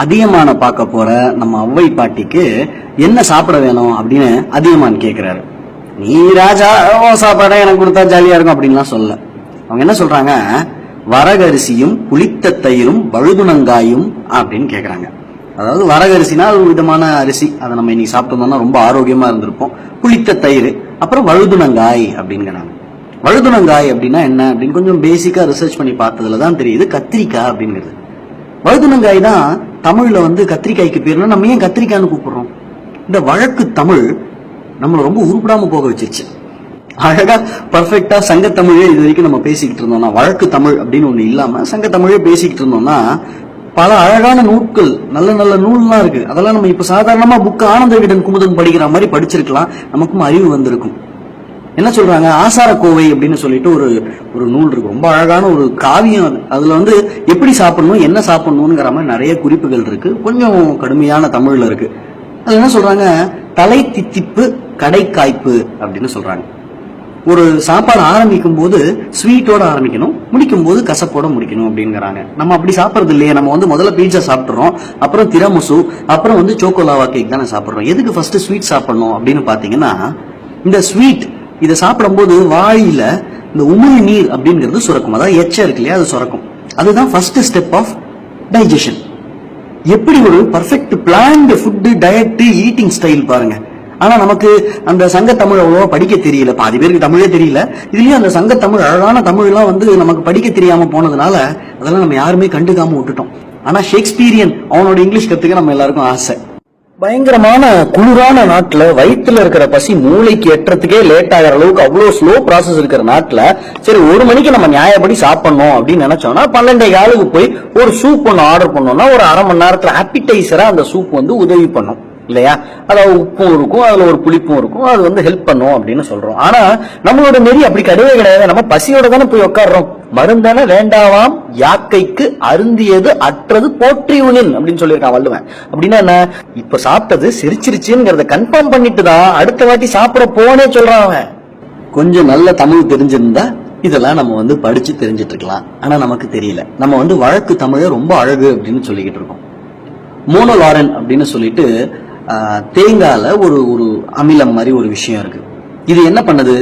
அதியமான பார்க்க போற நம்ம அவ்வை பாட்டிக்கு என்ன சாப்பிட வேணும் அப்படின்னு அதியமான் கேக்குறாரு. நீ ராஜா சாப்பாடா எனக்கு கொடுத்தா ஜாலியா இருக்கும் அப்படின்லாம் சொல்ல. அவங்க என்ன சொல்றாங்க, வரகரிசியும் புளித்த தயிரும் வழுதுணங்காயும் அப்படின்னு கேக்குறாங்க. அதாவது வரகரிசினா ஒரு விதமான அரிசி, அதை நம்ம இன்னைக்கு சாப்பிட்டோம்னா ரொம்ப ஆரோக்கியமா இருந்திருப்போம். புளித்த தயிர், அப்புறம் வழுதுணங்காய் அப்படிங்கிறாங்க. வழுதுணங்காய் அப்படின்னா என்ன அப்படின்னு கொஞ்சம் பேசிக்கா ரிசர்ச் பண்ணி பார்த்ததுலதான் தெரியுது கத்திரிக்காய் அப்படிங்கிறது. வழுதுணங்காய் தான் தமிழ்ல கத்திரிக்காய்க்கு பேருனா நம்ம ஏன் கத்திரிக்காய்னு கூப்பிடுறோம்? இந்த வழக்கு தமிழ் நம்மளை ரொம்ப உருப்படாம போக வச்சிருச்சு. அழகா பர்ஃபெக்டா சங்கத்தமிழே இது வரைக்கும் நம்ம பேசிக்கிட்டு இருந்தோம்னா, வழக்கு தமிழ் அப்படின்னு ஒண்ணு இல்லாம சங்கத்தமிழே பேசிக்கிட்டு இருந்தோம்னா, பல அழகான நூட்கள், நல்ல நல்ல நூல்லாம் இருக்கு. அதெல்லாம் நம்ம இப்ப சாதாரணமா புக் ஆனந்த விகடன் குமுதன் படிக்கிற மாதிரி படிச்சிருக்கலாம், நமக்கும் அறிவு வந்திருக்கும். என்ன சொல்றாங்க, ஆசார கோவை அப்படின்னு சொல்லிட்டு ஒரு நூல் இருக்கு, ரொம்ப அழகான ஒரு காவியம். அதுல எப்படி சாப்பிடணும், என்ன சாப்பிடணும்ங்கிற மாதிரி நிறைய குறிப்புகள் இருக்கு, கொஞ்சம் கடுமையான தமிழ்ல இருக்கு. அது என்ன சொல்றாங்க, தலை தித்திப்பு கடை காய்ப்பு அப்படின்னு சொல்றாங்க. ஒரு சாப்பாடு ஆரம்பிக்கும் போது ஸ்வீட்டோட ஆரம்பிக்கணும், முடிக்கும் போது கசப்போட முடிக்கணும் அப்படிங்கிறாங்க. நம்ம அப்படி சாப்பிடறது இல்லையே. நம்ம முதல்ல பீட்சா சாப்பிடுறோம், அப்புறம் திராமிசு, அப்புறம் சோக்கோலாவா கேக் தானே சாப்பிடுறோம். எதுக்கு ஃபர்ஸ்ட் ஸ்வீட் சாப்பிடணும் அப்படின்னு பாத்தீங்கன்னா, இந்த ஸ்வீட் இதை சாப்பிடும்போது வாயில இந்த உமிழ் நீர் அப்படிங்கிறது சுரக்கும். அதாவது எச்சம் இருக்கு இல்லையா, அது சுரக்கும். அதுதான் ஃபர்ஸ்ட் ஸ்டெப் ஆஃப் டைஜஷன். எப்படி ஒரு perfect plant food diet eating style பாருங்க. ஆனா நமக்கு அந்த சங்க தமிழ் அவ்வளவா படிக்க தெரியல, பாதி பேருக்கு தமிழே தெரியல. இதுலயும் அந்த சங்க தமிழ், அழகான தமிழ் எல்லாம் நமக்கு படிக்க தெரியாம போனதுனால அதெல்லாம் நம்ம யாருமே கண்டுக்காம விட்டுட்டோம். ஆனா ஷேக்ஸ்பீரியன் அவனோட இங்கிலீஷ் கத்துக்க நம்ம எல்லாருக்கும் ஆசை. பயங்கரமான குளிரான நாட்டுல வயிற்றுல இருக்கிற பசி மூளைக்கு எட்டுறதுக்கே லேட் ஆகிற அளவுக்கு அவ்வளவு ஸ்லோ ப்ராசஸ் இருக்கிற நாட்டுல சரி 1 மணிக்கு நம்ம நியாயப்படி சாப்பிடணும் அப்படின்னு நினைச்சோம்னா 12:15 போய் ஒரு சூப் ஒன்று ஆர்டர் பண்ணோம்னா ஒரு அரை மணி நேரத்துல ஆப்பிடைசரா அந்த சூப் உதவி பண்ணும் இல்லையா? அதாவது உப்பும் இருக்கும், அதுல ஒரு புளிப்பும் இருக்கும், அது ஹெல்ப் பண்ணும் அப்படின்னு சொல்றோம். ஆனா நம்மளோட நெறி அப்படி கிடையவே கிடையாது. நம்ம பசியோட தானே போய் உட்காடுறோம். மருந்தான வேண்டாவாம் யாக்கைக்கு அருந்தியது அற்றது போற்றி உணின் அப்படின்னு சொல்லியிருக்கான் வள்ளுவன். அப்படின்னா என்ன, இப்ப சாப்பிட்டது சிரிச்சிருச்சுங்கிறத கன்ஃபார்ம் பண்ணிட்டு தான் அடுத்த வாட்டி சாப்பிட போனே சொல்றான் அவன். கொஞ்சம் நல்ல தமிழ் தெரிஞ்சிருந்தா இதெல்லாம் நம்ம படிச்சு தெரிஞ்சிட்டு இருக்கலாம். ஆனா நமக்கு தெரியல. நம்ம வழக்கு தமிழ ரொம்ப அழகு அப்படின்னு சொல்லிக்கிட்டு இருக்கோம். மோனோலாரன் அப்படின்னு சொல்லிட்டு தேங்காயில ஒரு அமிலம் மாதிரி ஒரு விஷயம் இருக்கு. இது என்ன பண்ணுது,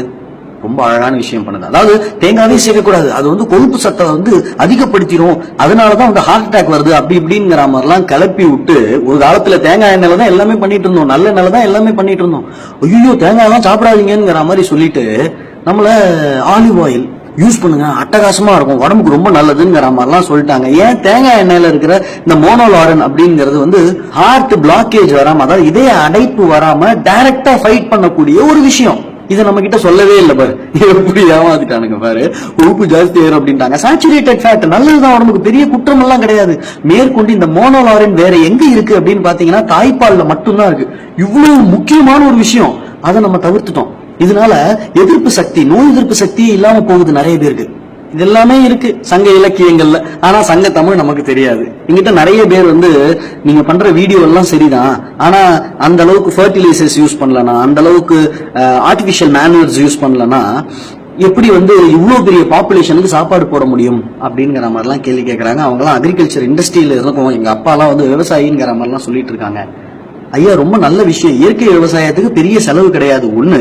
ரொம்ப அழகான விஷயம் பண்ணுது. அதாவது தேங்காவே சேர்க்கக்கூடாது, அது கொழுப்பு சத்தை அதிகப்படுத்திடும், அதனாலதான் ஹார்ட் அட்டாக் வருது அப்படி இப்படிங்கிற மாதிரிலாம் கிளப்பி விட்டு ஒரு காலத்துல தேங்காய் எண்ணெயில தான் எல்லாமே பண்ணிட்டு இருந்தோம், நல்ல எண்ணெயில தான் எல்லாமே பண்ணிட்டு இருந்தோம். ஐயோ தேங்காய் எல்லாம் சாப்பிடாதீங்கிற மாதிரி சொல்லிட்டு நம்மள ஆலிவ் ஆயில் யூஸ் பண்ணுங்க, அட்டகாசமா இருக்கும், உடம்புக்கு ரொம்ப நல்லதுங்கிற மாதிரிலாம் சொல்லிட்டாங்க. ஏன் தேங்காய் எண்ணெயில இருக்கிற இந்த மோனோலாரன் அப்படிங்கிறது ஹார்ட் பிளாக்கேஜ் வராம, அதாவது இதய அடைப்பு வராம டைரக்டா ஃபைட் பண்ணக்கூடிய ஒரு விஷயம். இதை நம்ம கிட்ட சொல்லவே இல்லை பாரு, எப்படி ஏமாத்திட்டானுங்க பாரு. உப்பு ஜாஸ்தி ஏறும் அப்படின்ட்டாங்க. சாச்சுரேட்டட் ஃபேட் நல்லதுதான், உடம்புக்கு பெரிய குற்றம் எல்லாம் கிடையாது. மேற்கொண்டு இந்த மோனோலாரன் வேற எங்க இருக்கு அப்படின்னு பாத்தீங்கன்னா தாய்ப்பால்ல மட்டும்தான் இருக்கு. இவ்வளவு முக்கியமான ஒரு விஷயம், அதை நம்ம தவிர்த்துட்டோம். இதனால எதிர்ப்பு சக்தி, நோய் எதிர்ப்பு சக்தியே இல்லாம போகுது நிறைய பேருக்கு. இது எல்லாமே இருக்கு சங்க இலக்கியங்கள்ல, ஆனா சங்க தமிழ் நமக்கு தெரியாது. எங்கிட்ட நிறைய பேர் நீங்க பண்ற வீடியோ எல்லாம் சரிதான், ஆனா அந்த அளவுக்கு ஃபர்டிலைசர்ஸ் யூஸ் பண்ணலனா, அந்த அளவுக்கு ஆர்டிபிஷியல் மேனுவல்ஸ் யூஸ் பண்ணலனா எப்படி இவ்வளவு பெரிய பாப்புலேஷனுக்கு சாப்பாடு போட முடியும் அப்படிங்கிற மாதிரி எல்லாம் கேள்வி கேட்கறாங்க. அவங்க எல்லாம் அக்ரிகல்ச்சர் இண்டஸ்ட்ரியில இருக்கும், எங்க அப்பா எல்லாம் விவசாயிங்கிற மாதிரி எல்லாம் சொல்லிட்டு இருக்காங்க. ஐயா ரொம்ப நல்ல விஷயம், இயற்கை விவசாயத்துக்கு பெரிய செலவு கிடையாது ஒண்ணு,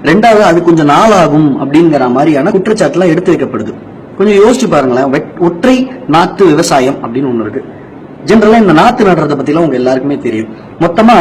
ரெண்டாவது அது கொஞ்சம் நாள் ஆகும் அப்படிங்கிற மாதிரியான குற்றச்சாட்டுலாம் எடுத்து வைக்கப்படுது. கொஞ்சம் யோசிச்சு பாருங்களேன். ஒற்றை நாத்து விவசாயம் அப்படின்னு ஒண்ணு இருக்கு. ஜெனரலா இந்த நாத்து நடுறத பத்தி எல்லாம் உங்க எல்லாருக்குமே தெரியும். மொத்தமா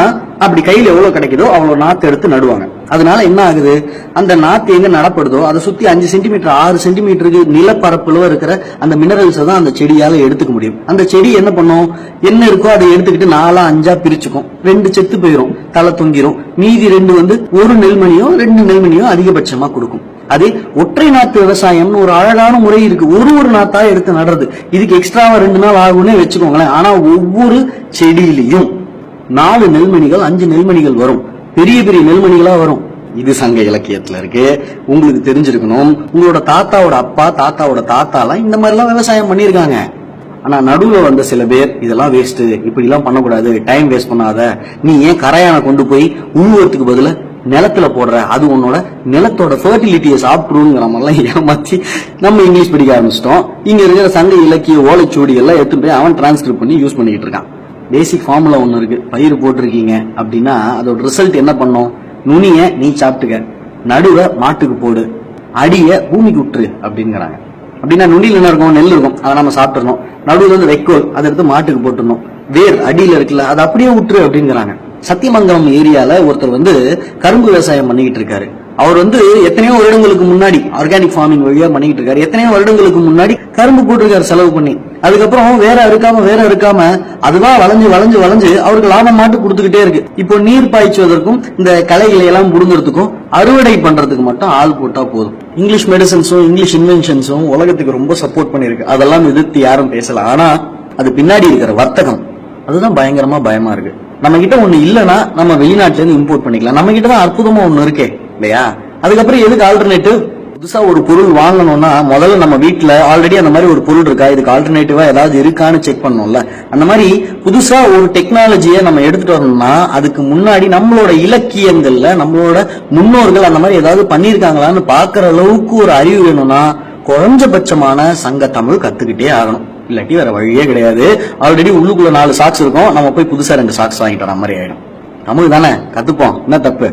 அப்படி கையில எவ்வளவு கிடைக்குதோ அவ்வளவு நாத்து எடுத்து நடுவாங்க. அதனால என்ன ஆகுது, அந்த நாத்து எங்க நடப்படுதோ அதை சுத்தி 5 சென்டிமீட்டர் 6 சென்டிமீட்டருக்கு நிலப்பரப்புல இருக்கிற அந்த மினரல்ஸ் தான் அந்த செடியால எடுத்துக்க முடியும். அந்த செடி என்ன பண்ணும், என்ன இருக்கோ அதை எடுத்துக்கிட்டு 4 5 பிரிச்சுக்கும். 2 செத்து போயிடும், தலை தொங்கிரும். மீதி 2 ஒரு நெல்மணியோ 2 நெல்மணியோ அதிகபட்சமா கொடுக்கும். அதே ஒற்றை நாத்து விவசாயம்னு ஒரு அழகான முறை இருக்கு. ஒரு நாத்தா எடுத்து நடுறது. இதுக்கு எக்ஸ்ட்ராவா 2 நாள் ஆகும்னே வச்சுக்கோங்களேன். ஆனா ஒவ்வொரு செடியிலையும் 4 நெல்மணிகள் 5 நெல்மணிகள் வரும், பெரிய பெரிய நெல்மணிகளா வரும். இது சங்க இலக்கியத்துல இருக்கு, உங்களுக்கு தெரிஞ்சிருக்கணும். உங்களோட தாத்தாவோட அப்பா தாத்தாவோட தாத்தாலாம் இந்த மாதிரி எல்லாம் விவசாயம் பண்ணிருக்காங்க. ஆனா நடுவுல வந்த சில பேர் இதெல்லாம் வேஸ்ட், இப்படி எல்லாம் பண்ணக்கூடாது, டைம் வேஸ்ட் பண்ணாத, நீ ஏன் கரையான கொண்டு போய் உழுவத்துக்கு பதிலா நிலத்துல போடுற, அது உன்னோட நிலத்தோட ஃபர்டிலிட்டியை சாப்பிடுங்கிற மாதிரிலாம் ஏமாத்தி நம்ம இங்கிலீஷ் படிக்க ஆரம்பிச்சிட்டோம். இங்க இருக்கிற சங்க இலக்கிய ஓலைச்சுவடி எல்லாம் எடுத்து போய் அவன் டிரான்ஸ்கிரிப்ட் பண்ணி யூஸ் பண்ணிக்கிட்டு இருக்கான். பேசிக் ஃபார்முலா ஒன்று இருக்கு. பயிர் போட்டிருக்கீங்க அப்படின்னா அதோட ரிசல்ட் என்ன பண்ணும்? நுனிய நீ சாப்பிட்டுக்க, நடுவை மாட்டுக்கு போடு, அடிய பூமிக்கு விட்டுரு அப்படிங்கிறாங்க. அப்படின்னா நுனியில் என்ன இருக்கும்? நெல் இருக்கும், அதை நம்ம சாப்பிட்டுறணும். நடுவில் வந்து வைக்கோல், அதை எடுத்து மாட்டுக்கு போட்டுடணும். வேர் அடியில இருக்குல்ல, அதை அப்படியே விட்டுரு அப்படிங்கிறாங்க. சத்தியமங்கலம் ஏரியால ஒருத்தர் வந்து கரும்பு விவசாயம் பண்ணிக்கிட்டு இருக்காரு. அவர் வந்து எத்தனையோ வருடங்களுக்கு முன்னாடி ஆர்கானிக் ஃபார்மிங் வழியா பண்ணிக்கிட்டு இருக்காரு. எத்தனையோ வருடங்களுக்கு முன்னாடி கரும்பு போட்டிருக்காரு செலவு பண்ணி. அதுக்கப்புறம் வேற இருக்காம அதுவா வளைஞ்சு அவருக்கு லாபம் மாட்டு கொடுத்துக்கிட்டே இருக்கு. இப்போ நீர் பாய்ச்சுவதற்கும் இந்த களைகளை எல்லாம் புடுங்கிறதுக்கும் அறுவடை பண்றதுக்கு மட்டும் ஆள் போட்டா போதும். இங்கிலீஷ் மெடிசன்ஸும் இங்கிலீஷ் இன்வென்ஷன்ஸும் உலகத்துக்கு ரொம்ப சப்போர்ட் பண்ணிருக்கு. அதெல்லாம் எதிர்த்து யாரும் பேசல. ஆனா அது பின்னாடி இருக்கிற வர்த்தகம் அதுதான் பயமா இருக்கு. நம்ம கிட்ட ஒண்ணு இல்லைன்னா நம்ம வெளிநாட்டுல இருந்து இம்போர்ட் பண்ணிக்கலாம். நம்ம கிட்ட தான் அற்புதமா ஒண்ணு இருக்கே இல்லையா? அதுக்கப்புறம் எதுக்கு ஆல்டர்னேட்டிவ்? புதுசா ஒரு பொருள் வாங்கணும்னா முதல்ல நம்ம வீட்டுல ஆல்ரெடி அந்த மாதிரி ஒரு பொருள் இருக்கா, இதுக்கு ஆல்டர்னேட்டிவா ஏதாவது இருக்கான்னு செக் பண்ணணும்ல. அந்த மாதிரி புதுசா ஒரு டெக்னாலஜியை நம்ம எடுத்துட்டு வரணும்னா அதுக்கு முன்னாடி நம்மளோட இலக்கியங்கள்ல நம்மளோட முன்னோர்கள் அந்த மாதிரி ஏதாவது பண்ணிருக்காங்களான்னு பாக்குற அளவுக்கு ஒரு அறிவு வேணும்னா குறைஞ்சபட்சமான சங்க தமிழ் கத்துக்கிட்டே ஆகணும். இல்லாட்டி வேற வழியே கிடையாது. ஆல்ரெடி உள்ளுக்குள்ள 4 சாக்ஸ் இருக்கும், நம்ம போய் புதுசா 2 சாக்ஸ் வாங்கிட்டு வர மாதிரி ஆயிடும். தமிழ் தானே, கத்துப்போம், என்ன தப்பு?